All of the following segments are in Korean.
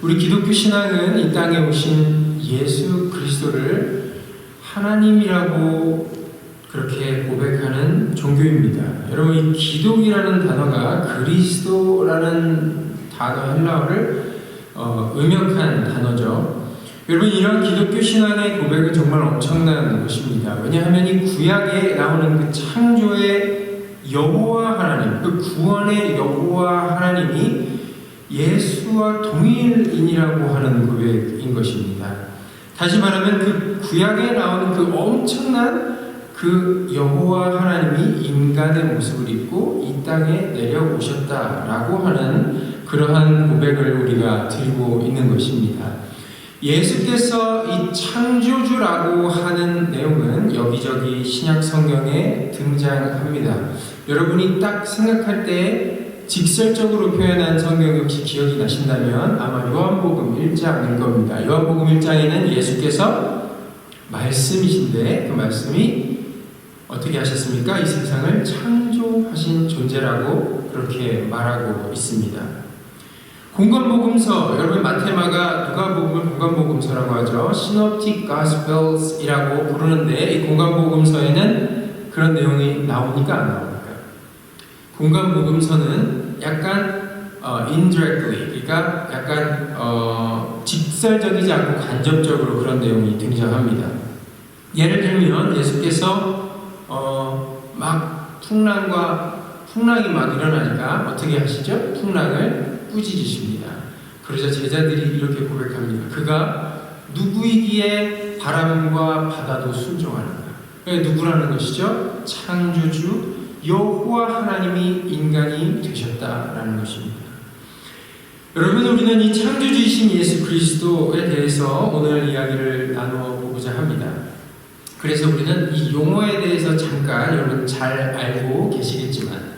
우리 기독교 신앙은 이 땅에 오신 예수 그리스도를 하나님이라고 그렇게 고백하는 종교입니다. 여러분, 이 기독이라는 단어가 그리스도라는 단어 헬라어를 음역한 단어죠. 여러분, 이런 기독교 신앙의 고백은 정말 엄청난 것입니다. 왜냐하면 이 구약에 나오는 그 창조의 여호와 하나님, 그 구원의 여호와 하나님이 예수와 동일인이라고 하는 고백인 것입니다. 다시 말하면 그 구약에 나오는 그 엄청난 그 여호와 하나님이 인간의 모습을 입고 이 땅에 내려오셨다라고 하는 그러한 고백을 우리가 드리고 있는 것입니다. 예수께서 이 창조주라고 하는 내용은 여기저기 신약 성경에 등장합니다. 여러분이 딱 생각할 때 직설적으로 표현한 성경이 혹시 기억이 나신다면 아마 요한복음 1장일 겁니다. 요한복음 1장에는 예수께서 말씀이신데 그 말씀이 어떻게 하셨습니까? 이 세상을 창조하신 존재라고 그렇게 말하고 있습니다. 공관복음서, 여러분 마테마가 누가복음을 공관복음서라고 하죠. Synoptic Gospels이라고 부르는데 이 공관복음서에는 그런 내용이 나옵니까? 안 나옵니까? 공관복음서는 약간 indirectly, 그러니까 약간 직설적이지 않고 간접적으로 그런 내용이 등장합니다. 예를 들면 예수께서 막 풍랑이 막 일어나니까 어떻게 하시죠? 풍랑을 꾸짖으십니다. 그러자 제자들이 이렇게 고백합니다. 그가 누구이기에 바람과 바다도 순종하는가? 누구라는 것이죠? 창조주 여호와 하나님이 인간이 되셨다라는 것입니다. 여러분, 우리는 이 창조주이신 예수 그리스도에 대해서 오늘 이야기를 나누어 보고자 합니다. 그래서 우리는 이 용어에 대해서 잠깐 여러분 잘 알고 계시겠지만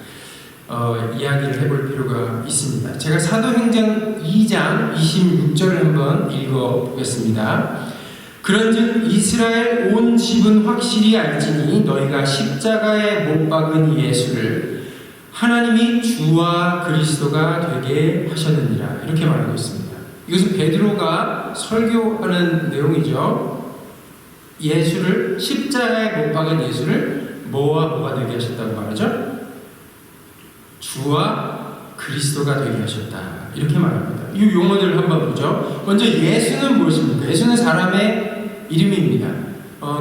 이야기를 해볼 필요가 있습니다. 제가 사도행전 2장 26절을 한번 읽어보겠습니다. 그런즉 이스라엘 온 집은 확실히 알지니 너희가 십자가에 못 박은 예수를 하나님이 주와 그리스도가 되게 하셨느니라, 이렇게 말하고 있습니다. 이것은 베드로가 설교하는 내용이죠. 예수를, 십자가에 못 박은 예수를 뭐와 되게 하셨다고 말하죠? 주와 그리스도가 되게 하셨다, 이렇게 말합니다. 이 용어들을 한번 보죠. 먼저 예수는 무엇입니까? 예수는 사람의 이름입니다.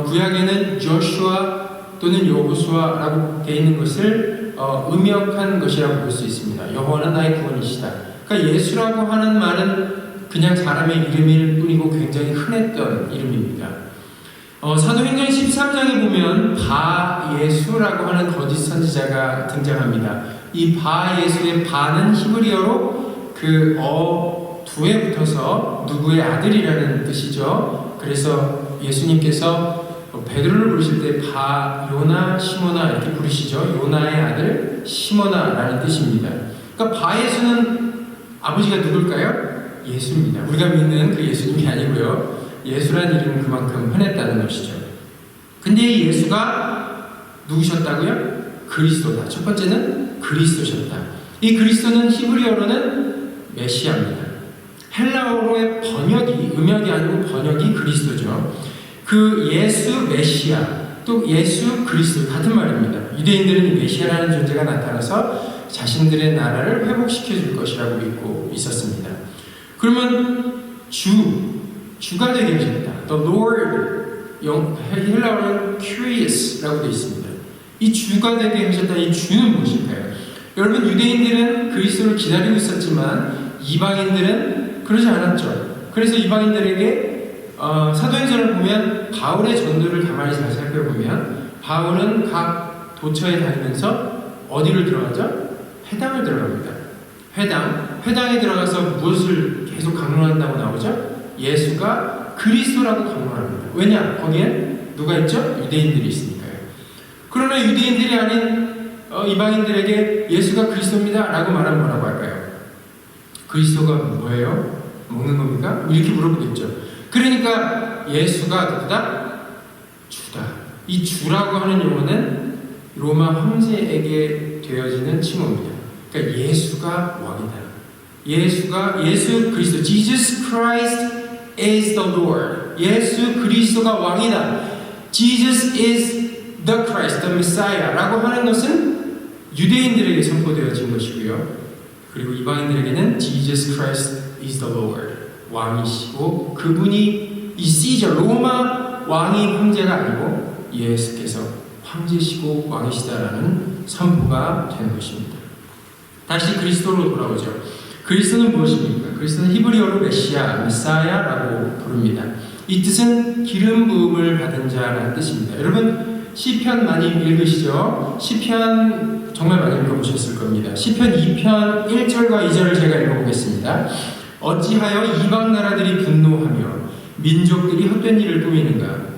구약에는 조슈아 또는 여호수아라고 되어 있는 것을 음역한 것이라고 볼 수 있습니다. 여호와는 나의 구원이시다. 그러니까 예수라고 하는 말은 그냥 사람의 이름일 뿐이고 굉장히 흔했던 이름입니다. 사도행전 13장에 보면 바예수라고 하는 거짓 선지자가 등장합니다. 이 바예수의 바는 히브리어로 그 두에 붙어서 누구의 아들이라는 뜻이죠. 그래서 예수님께서 베드로를 부르실 때 바요나 시모나 이렇게 부르시죠. 요나의 아들 시모나라는 뜻입니다. 그러니까 바예수는 아버지가 누굴까요? 예수입니다. 우리가 믿는 그 예수님이 아니고요. 예수라는 이름은 그만큼 흔했다는 것이죠. 근데 이 예수가 누구셨다고요? 그리스도다. 첫 번째는 그리스도셨다. 이 그리스도는 히브리어로는 메시아입니다. 헬라어로의 음역이 아니고 번역이 그리스도죠. 그 예수 메시아, 또 예수 그리스도 같은 말입니다. 유대인들은 메시아라는 존재가 나타나서 자신들의 나라를 회복시켜 줄 것이라고 믿고 있었습니다. 그러면 주가 되게 하셨다. The Lord, 헬라어는 Curious라고 되어 있습니다. 이 주가 되게 하셨다. 이 주는 무엇일까요? 여러분, 유대인들은 그리스도를 기다리고 있었지만 이방인들은 그러지 않았죠. 그래서 이방인들에게 사도행전을 보면 바울의 전도를 가만히 잘 살펴보면 바울은 각 도처에 다니면서 어디를 들어가죠? 회당을 들어갑니다. 회당에 들어가서 무엇을 계속 강론한다고 나오죠? 예수가 그리스도라고 강론합니다. 왜냐? 거기에 누가 있죠? 유대인들이 있으니까요. 그러나 유대인들이 아닌 이방인들에게 예수가 그리스도입니다 라고 말하면 뭐라고 할까요? 그리스도가 뭐예요? 먹는 겁니까? 이렇게 물어보겠죠. 그러니까 예수가 누구다? 주다. 이 주라고 하는 용어는 로마 황제에게 되어지는 칭호입니다. 그러니까 예수가 왕이다. 예수 그리스도, Jesus Christ is the Lord. 예수 그리스도가 왕이다. Jesus is the Christ, the Messiah 라고 하는 것은 유대인들에게 선포되어진 것이고요. 그리고 이방인들에게는 Jesus Christ is the Lord. 왕이시고 그분이 이 시저 로마 왕이 황제가 아니고 예수께서 황제시고 왕이시다라는 선포가 되는 것입니다. 다시 그리스도로 돌아오죠. 그리스도는 무엇입니까? 그리스도는 히브리어로 메시아, 메사야라고 부릅니다. 이 뜻은 기름 부음을 받은 자라는 뜻입니다. 여러분 시편 많이 읽으시죠? 시편 정말 많이 읽어보셨을 겁니다. 시편 2편 1절과 2절을 제가 읽어보겠습니다. 어찌하여 이방 나라들이 분노하며 민족들이 헛된 일을 꾸미는가?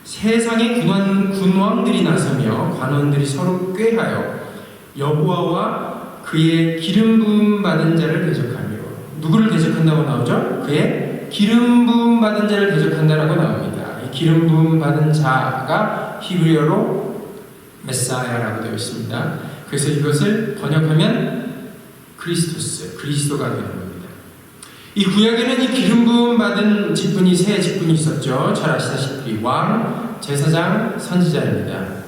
세상의 군왕들이 나서며 관원들이 서로 꾀하여 여호와와 그의 기름 부음 받은 자를 대적하며, 누구를 대적한다고 나오죠? 그의 기름 부음 받은 자를 대적한다라고 나옵니다. 이 기름 부음 받은 자가 히브리어로 메사야라고 되어 있습니다. 그래서 이것을 번역하면 그리스도가 되는 겁니다. 이 구약에는 이 기름 부음 받은 직분이 세 직분이 있었죠. 잘 아시다시피 왕, 제사장, 선지자입니다.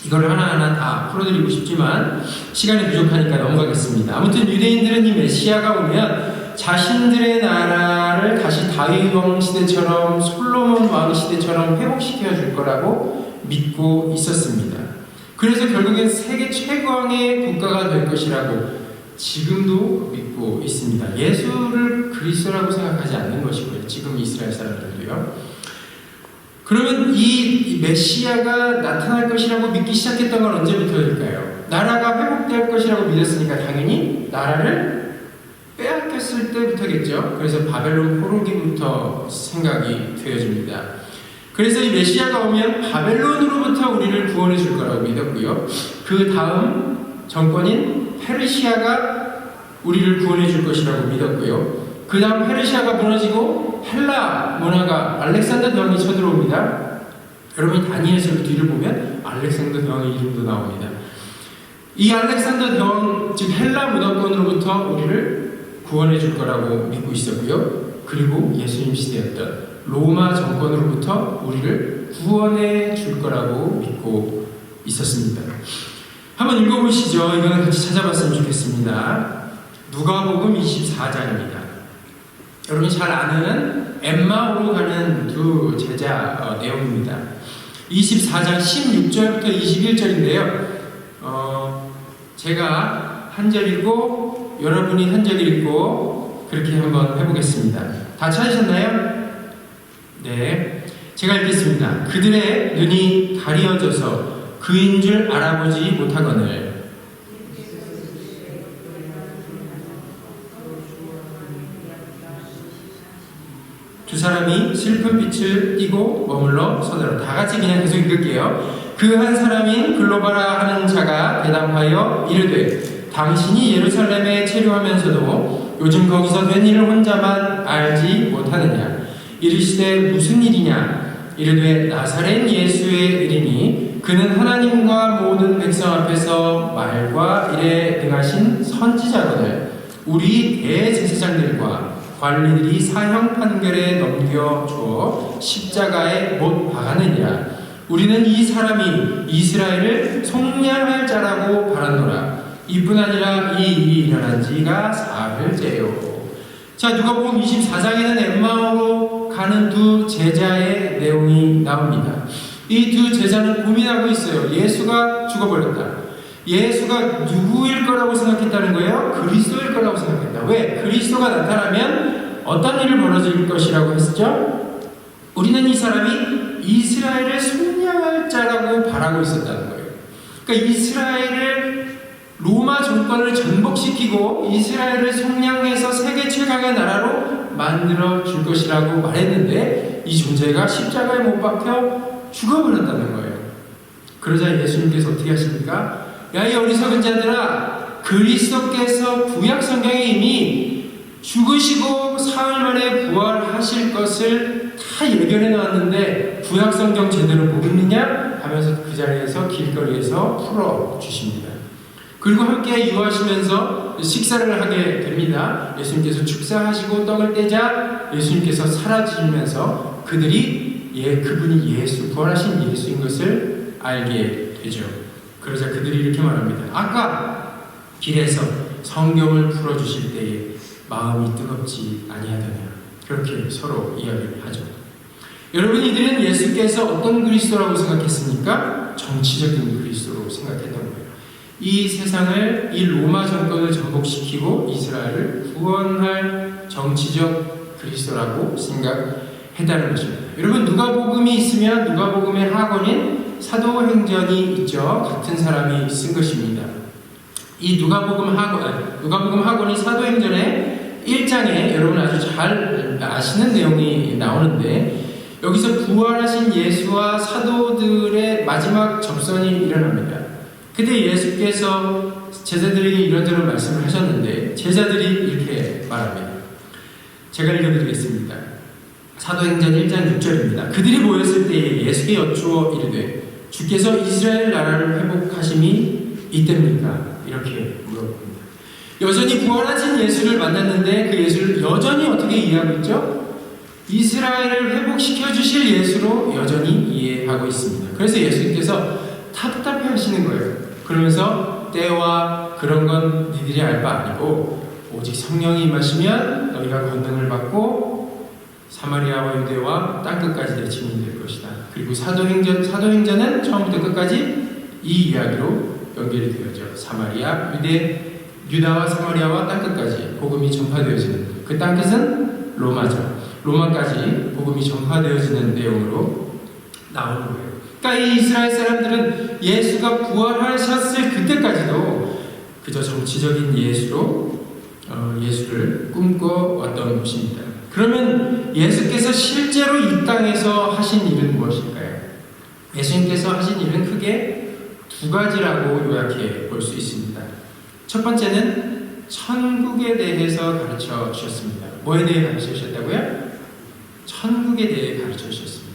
이걸 하나하나 다 풀어드리고 싶지만 시간이 부족하니까 넘어가겠습니다. 아무튼 유대인들은 이 메시아가 오면 자신들의 나라를 다시 다윗 왕 시대처럼 솔로몬 왕 시대처럼 회복시켜 줄 거라고 믿고 있었습니다. 그래서 결국엔 세계 최고왕의 국가가 될 것이라고 지금도 믿고 있습니다. 예수를 그리스도라고 생각하지 않는 것이고요. 지금 이스라엘 사람들도요. 그러면 이 메시아가 나타날 것이라고 믿기 시작했던 건 언제부터일까요? 나라가 회복될 것이라고 믿었으니까 당연히 나라를 빼앗겼을 때부터겠죠. 그래서 바벨론 포로기부터 생각이 되어집니다. 그래서 이 메시아가 오면 바벨론으로부터 우리를 구원해 줄 거라고 믿었고요. 그 다음 정권인 페르시아가 우리를 구원해 줄 것이라고 믿었고요. 그 다음 페르시아가 무너지고 헬라 문화가 알렉산더 대왕이 쳐들어옵니다. 여러분이 다니엘서 뒤를 보면 알렉산더 대왕의 이름도 나옵니다. 이 알렉산더 대왕, 즉 헬라 문화권으로부터 우리를 구원해 줄 거라고 믿고 있었고요. 그리고 예수님 시대였던 로마 정권으로부터 우리를 구원해 줄 거라고 믿고 있었습니다. 한번 읽어보시죠. 이거는 같이 찾아봤으면 좋겠습니다. 누가복음 24장입니다. 여러분이 잘 아는 엠마오로 가는 두 제자 내용입니다. 24장 16절부터 21절인데요. 제가 한 절 읽고 여러분이 한 절 읽고 그렇게 한번 해보겠습니다. 다 찾으셨나요? 네, 제가 읽겠습니다. 그들의 눈이 가리어져서 그인 줄 알아보지 못하거늘 두 사람이 슬픈 빛을 띠고 머물러 서더라. 다 같이 그냥 계속 읽을게요. 그 한 사람인 글로바라 하는 자가 대답하여 이르되 당신이 예루살렘에 체류하면서도 요즘 거기서 된 일을 혼자만 알지 못하느냐? 이르시되 무슨 일이냐? 이르되 나사렛 예수의 일이니 그는 하나님과 모든 백성 앞에서 말과 일에 능하신 선지자거늘 우리 대제사장들과 관리들이 사형 판결에 넘겨주어 십자가에 못 박았느니라. 우리는 이 사람이 이스라엘을 속량할 자라고 바랐노라. 이뿐 아니라 이 일이 일어난 지가 사흘째요. 자, 누가복음 24장에는 엠마오로 가는 두 제자의 내용이 나옵니다. 이 두 제자는 고민하고 있어요. 예수가 죽어버렸다. 예수가 누구일 거라고 생각했다는 거예요? 그리스도일 거라고 생각했다. 왜? 그리스도가 나타나면 어떤 일을 벌어질 것이라고 했죠? 우리는 이 사람이 이스라엘을 속량할 자라고 바라고 있었다는 거예요. 그러니까 이스라엘을 로마 정권을 전복시키고 이스라엘을 속량해서 세계 최강의 나라로 만들어 줄 것이라고 말했는데 이 존재가 십자가에 못 박혀 죽어버렸다는 거예요. 그러자 예수님께서 어떻게 하십니까? 야, 이 어리석은 자들아, 그리스도께서 구약 성경에 이미 죽으시고 사흘 만에 부활하실 것을 다 예견해 놨는데 구약 성경 제대로 못 읽느냐? 하면서 그 자리에서 길거리에서 풀어 주십니다. 그리고 함께 유하시면서 식사를 하게 됩니다. 예수님께서 축사하시고 떡을 떼자 예수님께서 사라지면서 그들이 그분이 예수, 부활하신 예수인 것을 알게 되죠. 그러자 그들이 이렇게 말합니다. 아까 길에서 성경을 풀어주실 때에 마음이 뜨겁지 아니하더냐. 그렇게 서로 이야기를 하죠. 여러분, 이들은 예수께서 어떤 그리스도라고 생각했습니까? 정치적인 그리스도로 생각했던 거예요. 이 세상을, 이 로마 정권을 정복시키고 이스라엘을 구원할 정치적 그리스도라고 생각했다는 것입니다. 여러분, 누가복음이 있으면 누가복음의 학원인 사도행전이 있죠. 같은 사람이 쓴 것입니다. 이 누가복음 학원이 사도행전의 1장에 여러분 아주 잘 아시는 내용이 나오는데, 여기서 부활하신 예수와 사도들의 마지막 접선이 일어납니다. 그때 예수께서 제자들에게 이런저런 말씀을 하셨는데 제자들이 이렇게 말합니다. 제가 읽어드리겠습니다. 사도행전 1장 6절입니다. 그들이 모였을 때에 예수께 여쭈어 이르되 주께서 이스라엘 나라를 회복하심이 이때입니까? 이렇게 물어봅니다. 여전히 부활하신 예수를 만났는데 그 예수를 여전히 어떻게 이해하고 있죠? 이스라엘을 회복시켜 주실 예수로 여전히 이해하고 있습니다. 그래서 예수님께서 답답해 하시는 거예요. 그러면서 때와 그런 건 니들이 알 바 아니고 오직 성령이 임하시면 너희가 권능을 받고 사마리아와 유대와 땅끝까지 내 증인이 될 것이다. 그리고 사도행전은 처음부터 끝까지 이 이야기로 연결이 되어져. 사마리아, 유다와 사마리아와 땅끝까지 복음이 전파되어지는, 그 땅끝은 로마죠. 로마까지 복음이 전파되어지는 내용으로 나오는 거예요. 그러니까 이 이스라엘 사람들은 예수가 부활하셨을 그때까지도 그저 정치적인 예수를 꿈꿔왔던 것입니다. 그러면 예수께서 실제로 이 땅에서 하신 일은 무엇일까요? 예수님께서 하신 일은 크게 두 가지라고 요약해 볼 수 있습니다. 첫 번째는 천국에 대해서 가르쳐 주셨습니다. 뭐에 대해 가르쳐 주셨다고요? 천국에 대해 가르쳐 주셨습니다.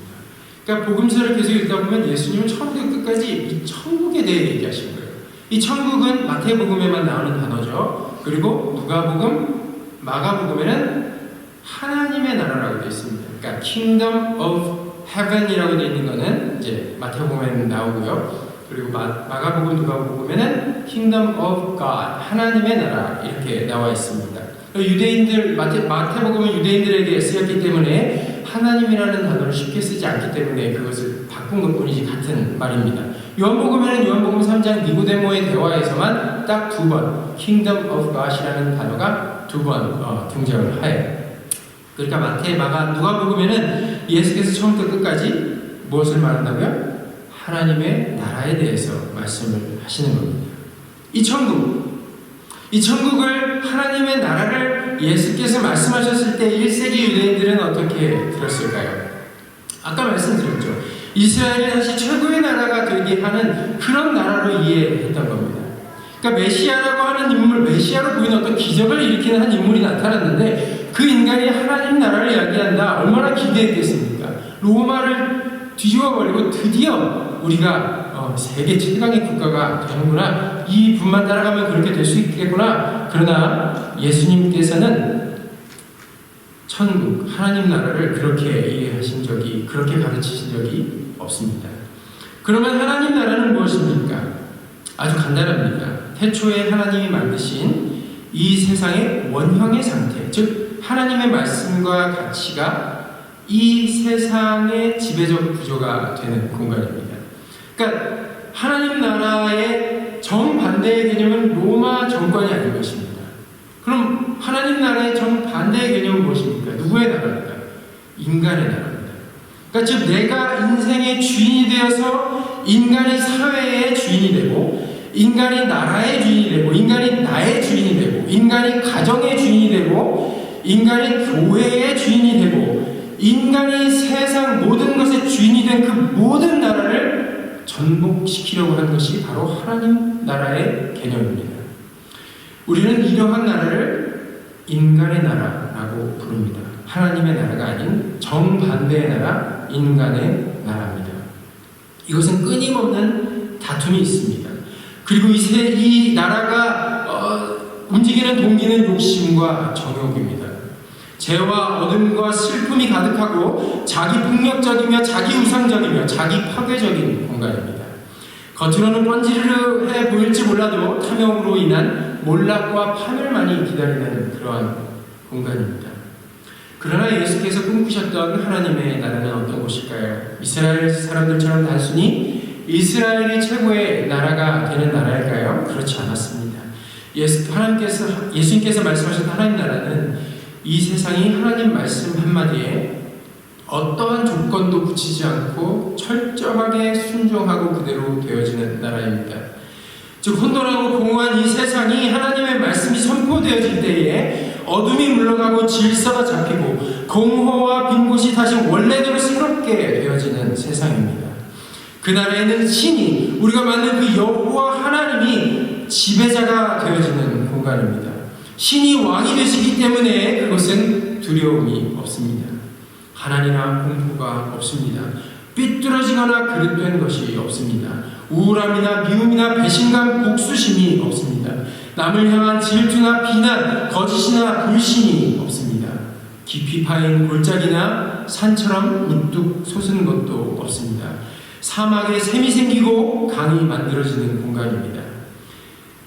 그러니까 복음서를 계속 읽다 보면 예수님은 처음부터 끝까지 이 천국에 대해 얘기하신 거예요. 이 천국은 마태복음에만 나오는 단어죠. 그리고 누가복음, 마가복음에는 하나님의 나라라고 되어 있습니다. 그러니까 Kingdom of Heaven이라고 되어 있는 거는 이제 마태복음에는 나오고요. 그리고 마가복음, 누가복음에는 Kingdom of God, 하나님의 나라 이렇게 나와 있습니다. 유대인들, 마태복음은 유대인들에게 쓰였기 때문에 하나님이라는 단어를 쉽게 쓰지 않기 때문에 그것을 바꾼 것뿐이지 같은 말입니다. 요한복음에는 요한복음 3장 니고데모의 대화에서만 딱 두 번 Kingdom of God이라는 단어가 두 번 등장을 하여요. 그러니까 마태, 마가, 누가복음에는 예수께서 처음부터 끝까지 무엇을 말한다고요? 하나님의 나라에 대해서 말씀을 하시는 겁니다. 이 천국을, 하나님의 나라를 예수께서 말씀하셨을 때 1세기 유대인들은 어떻게 들었을까요? 아까 말씀드렸죠. 이스라엘이 다시 최고의 나라가 되게 하는 그런 나라로 이해했던 겁니다. 그러니까 메시아라고 하는 인물, 메시아로 보이는 어떤 기적을 일으키는 한 인물이 나타났는데 그 인간이 하나님 나라를 이야기한다. 얼마나 기대했겠습니까? 로마를 뒤집어버리고 드디어 우리가 세계 최강의 국가가 되는구나. 이 분만 따라가면 그렇게 될 수 있겠구나. 그러나 예수님께서는 천국, 하나님 나라를 그렇게 이해하신 적이, 그렇게 가르치신 적이 없습니다. 그러면 하나님 나라는 무엇입니까? 아주 간단합니다. 태초에 하나님이 만드신 이 세상의 원형의 상태, 즉 하나님의 말씀과 가치가 이 세상의 지배적 구조가 되는 공간입니다. 그러니까 하나님 나라의 정반대의 개념은 로마 정권이 아닌 것입니다. 그럼 하나님 나라의 정반대의 개념은 무엇입니까? 누구의 나라입니까? 인간의 나라입니다. 그러니까 즉 내가 인생의 주인이 되어서 인간이 사회의 주인이 되고, 인간이 나라의 주인이 되고, 인간이 나의 주인이 되고, 인간이 가정의 주인이 되고, 인간이 교회의 주인이 되고, 인간이 세상 모든 것의 주인이 된 그 모든 나라를 전복시키려고 하는 것이 바로 하나님 나라의 개념입니다. 우리는 이러한 나라를 인간의 나라라고 부릅니다. 하나님의 나라가 아닌 정반대의 나라, 인간의 나라입니다. 이것은 끊임없는 다툼이 있습니다. 그리고 이 나라가 움직이는 동기는 욕심과 정욕입니다. 죄와 어둠과 슬픔이 가득하고 자기 폭력적이며 자기 우상적이며 자기 파괴적인 공간입니다. 겉으로는 번지르르해 보일지 몰라도 탐욕으로 인한 몰락과 파멸만이 기다리는 그러한 공간입니다. 그러나 예수께서 꿈꾸셨던 하나님의 나라는 어떤 곳일까요? 이스라엘 사람들처럼 단순히 이스라엘이 최고의 나라가 되는 나라일까요? 그렇지 않았습니다. 예수님께서 말씀하신 하나님 나라는 이 세상이 하나님 말씀 한마디에 어떠한 조건도 붙이지 않고 철저하게 순종하고 그대로 되어지는 나라입니다. 즉 혼돈하고 공허한 이 세상이 하나님의 말씀이 선포되어질 때에 어둠이 물러가고 질서가 잡히고 공허와 빈 곳이 다시 원래대로 새롭게 되어지는 세상입니다. 그 나라에는 신이, 우리가 만든 그 여호와 하나님이 지배자가 되어지는 공간입니다. 신이 왕이 되시기 때문에 그것은 두려움이 없습니다. 가난이나 공포가 없습니다. 삐뚤어지거나 그릇된 것이 없습니다. 우울함이나 미움이나 배신감, 복수심이 없습니다. 남을 향한 질투나 비난, 거짓이나 불신이 없습니다. 깊이 파인 골짜기나 산처럼 우뚝 솟은 것도 없습니다. 사막에 샘이 생기고 강이 만들어지는 공간입니다.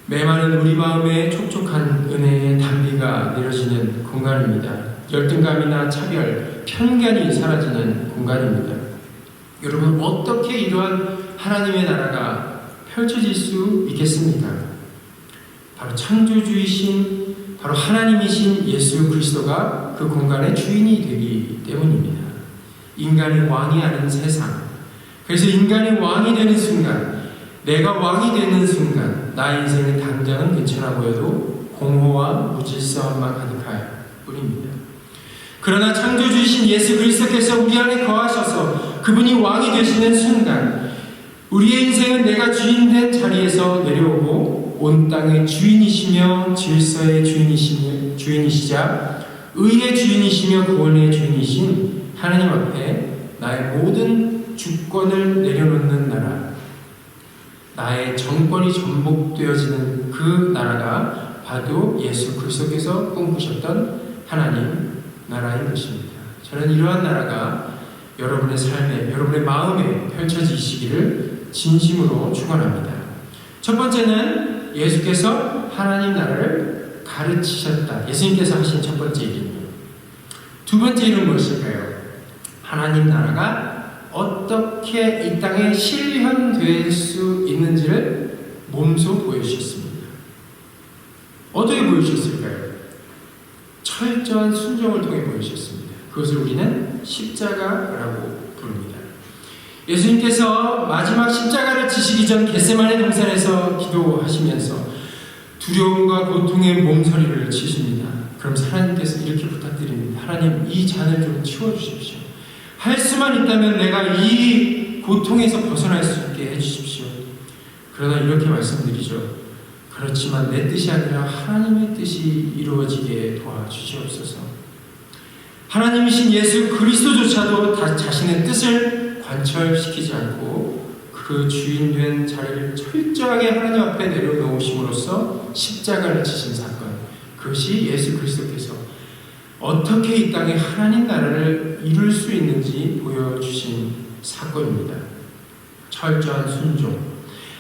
메마른 우리 마음에 촉촉한 은혜의 단비가 내려지는 공간입니다. 열등감이나 차별, 편견이 사라지는 공간입니다. 여러분, 어떻게 이러한 하나님의 나라가 펼쳐질 수 있겠습니까? 바로 창조주이신, 바로 하나님이신 예수 그리스도가 그 공간의 주인이 되기 때문입니다. 인간이 왕이 아닌 세상, 그래서 인간이 왕이 되는 순간, 내가 왕이 되는 순간 나의 인생의 당장은 괜찮아 보여도 공허와 무질서함만 가득할 뿐입니다. 그러나 창조주이신 예수 그리스도께서 우리 안에 거하셔서 그분이 왕이 되시는 순간 우리의 인생은 내가 주인된 자리에서 내려오고 온 땅의 주인이시며 질서의 주인이시자 의의 주인이시며 구원의 주인이신 하나님 앞에 나의 모든 주권을 내려놓는 나라, 나의 정권이 전복되어지는 그 나라가 바로 예수 그리스도께서 꿈꾸셨던 하나님 나라인 것입니다. 저는 이러한 나라가 여러분의 삶에, 여러분의 마음에 펼쳐지시기를 진심으로 축원합니다. 첫 번째는 예수께서 하나님 나라를 가르치셨다. 예수님께서 하신 첫 번째 일입니다. 두 번째 일은 무엇일까요? 하나님 나라가 어떻게 이 땅에 실현될 수 있는지를 몸소 보여주셨습니다. 어떻게 보여주셨을까요? 철저한 순종을 통해 보여주셨습니다. 그것을 우리는 십자가라고 부릅니다. 예수님께서 마지막 십자가를 지시기 전 겟세마네 동산에서 기도하시면서 두려움과 고통의 몸서리를 치십니다. 그럼 하나님께서 이렇게 부탁드립니다. 하나님, 이 잔을 좀 치워주십시오. 할 수만 있다면 내가 이 고통에서 벗어날 수 있게 해주십시오. 그러나 이렇게 말씀드리죠. 그렇지만 내 뜻이 아니라 하나님의 뜻이 이루어지게 도와주시옵소서. 하나님이신 예수 그리스도조차도 자신의 뜻을 관철시키지 않고 그 주인된 자리를 철저하게 하나님 앞에 내려놓으심으로써 십자가를 지신 사건, 그것이 예수 그리스도께서 어떻게 이 땅에 하나님 나라를 이룰 수 있는지 보여주신 사건입니다. 철저한 순종,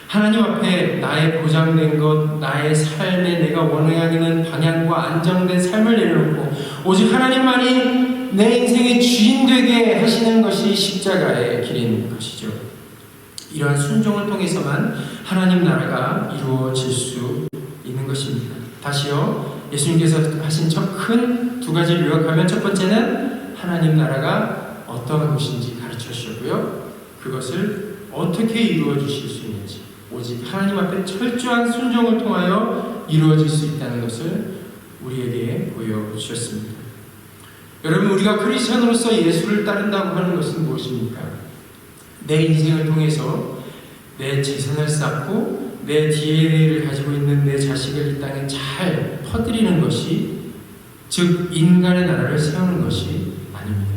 하나님 앞에 나의 보장된 것, 나의 삶에 내가 원하는 방향과 안정된 삶을 내려놓고 오직 하나님만이 내 인생의 주인 되게 하시는 것이 십자가의 길인 것이죠. 이러한 순종을 통해서만 하나님 나라가 이루어질 수 있는 것입니다. 다시요, 예수님께서 하신 첫 큰 두 가지를 요약하면 첫 번째는 하나님 나라가 어떠한 것인지 가르쳐 주셨고요. 그것을 어떻게 이루어 주실 수 있는지 오직 하나님 앞에 철저한 순종을 통하여 이루어질 수 있다는 것을 우리에게 보여주셨습니다. 여러분, 우리가 크리스천으로서 예수를 따른다고 하는 것은 무엇입니까? 내 인생을 통해서 내 재산을 쌓고 내 DNA를 가지고 있는 내 자식을 이 땅에 잘 퍼뜨리는 것이, 즉 인간의 나라를 세우는 것이 아닙니다.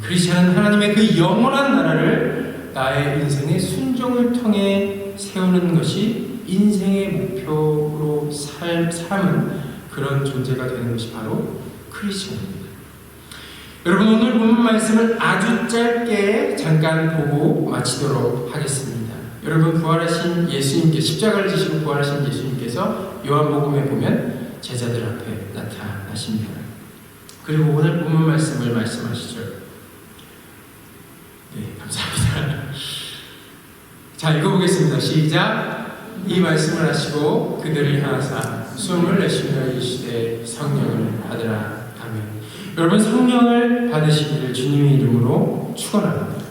크리스천은 하나님의 그 영원한 나라를 나의 인생의 순종을 통해 세우는 것이 인생의 목표로 삶은 그런 존재가 되는 것이 바로 크리스천입니다. 여러분, 오늘 본문 말씀을 아주 짧게 잠깐 보고 마치도록 하겠습니다. 여러분, 부활하신 예수님께 십자가를 지시고 부활하신 예수님께서 요한복음에 보면 제자들 앞에 나타나십니다. 그리고 오늘 본문 말씀을 말씀하시죠. 네, 감사합니다. 자, 읽어보겠습니다. 시작. 이 말씀을 하시고 그들을 향하사 숨을 내쉬며 이르시되 성령을 받으라 하며. 여러분, 성령을 받으시기를 주님의 이름으로 축원합니다.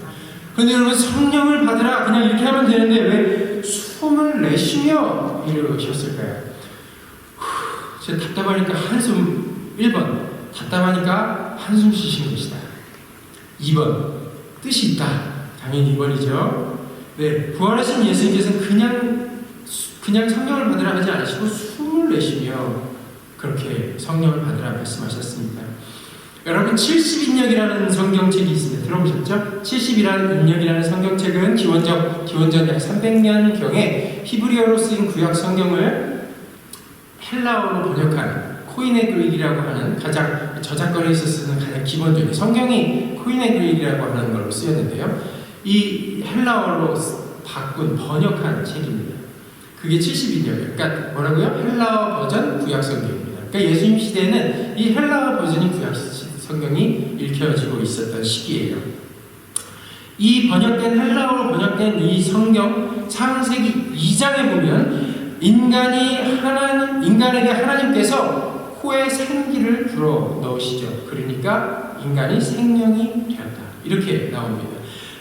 그런데 여러분, 성령을 받으라 그냥 이렇게 하면 되는데 왜 숨을 내쉬며 이러셨을까요? 제가 답답하니까 한숨. 1번 답답하니까 한숨 쉬신 것이다. 2번 뜻이 있다. 당연히 2번이죠. 네, 부활하신 예수님께서는 그냥 성령을 받으라 하지 않으시고 숨을 내쉬며 그렇게 성령을 받으라 말씀하셨습니다. 여러분, 70인역이라는 성경책이 있습니다. 들어보셨죠? 70인역이라는 성경책은 기원전 약 300년경에 히브리어로 쓰인 구약 성경을 헬라어로 번역한 코인의 그릭이라고 하는 가장 저작권에 있어서는 가장 기본적인 성경이 코인의 그릭이라고 하는 걸로 쓰였는데요. 이 헬라어로 바꾼 번역한 책입니다. 그게 70인역이에요. 그러니까 뭐라고요? 헬라어 버전 구약 성경입니다. 그러니까 예수님 시대에는 이 헬라어 버전이 구약 성경이 읽혀지고 있었던 시기예요. 이 번역된 헬라어로 번역된 이 성경 창세기 2장에 보면 인간에게 하나님께서 코에 생기를 불어 넣으시죠. 그러니까 인간이 생명이 되었다. 이렇게 나옵니다.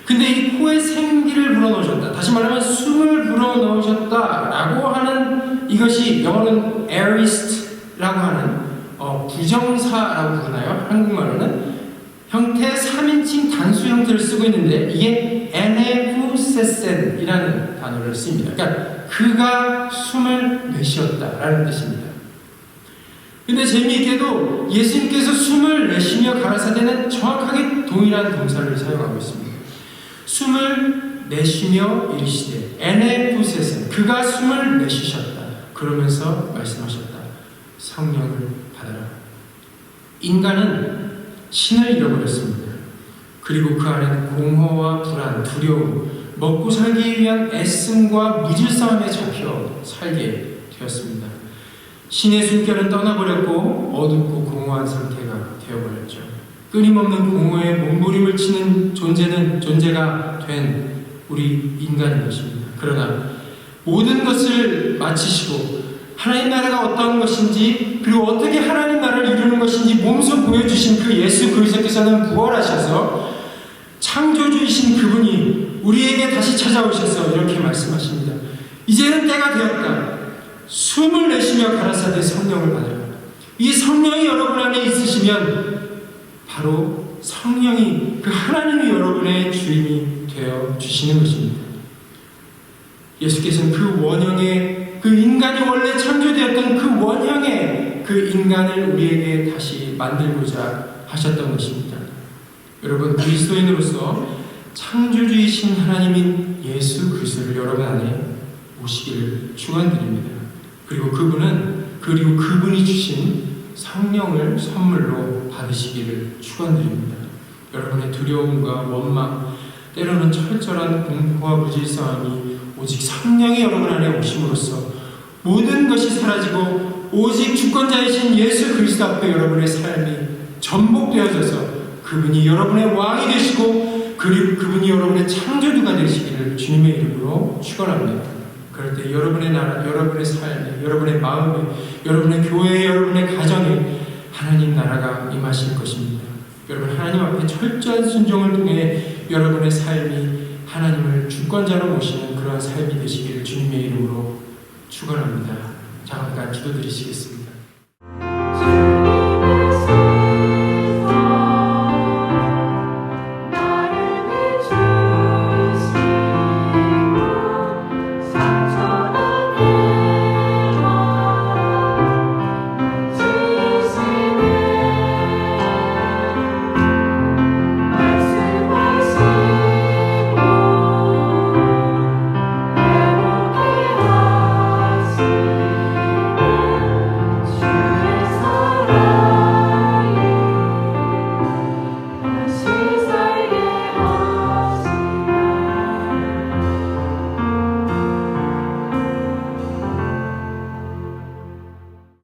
근데 이 코에 생기를 불어 넣으셨다. 다시 말하면 숨을 불어 넣으셨다라고 하는 이것이 영어로는 aorist라고 하는 부정사라고 부르나요? 한국말로는 형태 3인칭 단수 형태를 쓰고 있는데 이게 에네부세센이라는 단어를 씁니다. 그러니까 그가 숨을 내쉬었다라는 뜻입니다. 근데 재미있게도 예수님께서 숨을 내쉬며 가라사대는 정확하게 동일한 동사를 사용하고 있습니다. 숨을 내쉬며 이르시되 에네부세센, 그가 숨을 내쉬셨다. 그러면서 말씀하셨다. 성령을 받아라. 인간은 신을 잃어버렸습니다. 그리고 그 안에는 공허와 불안, 두려움, 먹고 살기 위한 애씀과 무질서함에 잡혀 살게 되었습니다. 신의 숨결은 떠나버렸고 어둡고 공허한 상태가 되어버렸죠. 끊임없는 공허에 몸부림을 치는 존재가 된 우리 인간인 것입니다. 그러나 모든 것을 마치시고 하나님 나라가 어떤 것인지 그리고 어떻게 하나님 나라를 이루는 것인지 몸소 보여주신 그 예수 그리스도께서는 부활하셔서 창조주이신 그분이 우리에게 다시 찾아오셔서 이렇게 말씀하십니다. 이제는 때가 되었다. 숨을 내쉬며 가라사대 성령을 받으라. 이 성령이 여러분 안에 있으시면 바로 성령이 그 하나님이 여러분의 주인이 되어 주시는 것입니다. 예수께서는 그 원형의 그 인간이 원래 창조되었던 그 원형의 그 인간을 우리에게 다시 만들고자 하셨던 것입니다. 여러분, 그리스도인으로서 창조주이신 하나님인 예수 그리스도를 여러분 안에 모시기를 축원드립니다. 그리고 그분이 주신 성령을 선물로 받으시기를 축원드립니다. 여러분의 두려움과 원망, 때로는 철저한 공포와 무질서함이 오직 성령이 여러분 안에 오심으로써 모든 것이 사라지고 오직 주권자이신 예수 그리스도 앞에 여러분의 삶이 전복되어져서 그분이 여러분의 왕이 되시고 그리고 그분이 여러분의 창조주가 되시기를 주님의 이름으로 축원합니다. 그럴 때 여러분의 나라, 여러분의 삶에, 여러분의 마음에, 여러분의 교회에, 여러분의 가정에 하나님 나라가 임하실 것입니다. 여러분, 하나님 앞에 철저한 순종을 통해 여러분의 삶이 하나님을 주권자로 모시는 그러한 삶이 되시기를 주님의 이름으로 축원합니다. 잠깐 기도드리시겠습니다.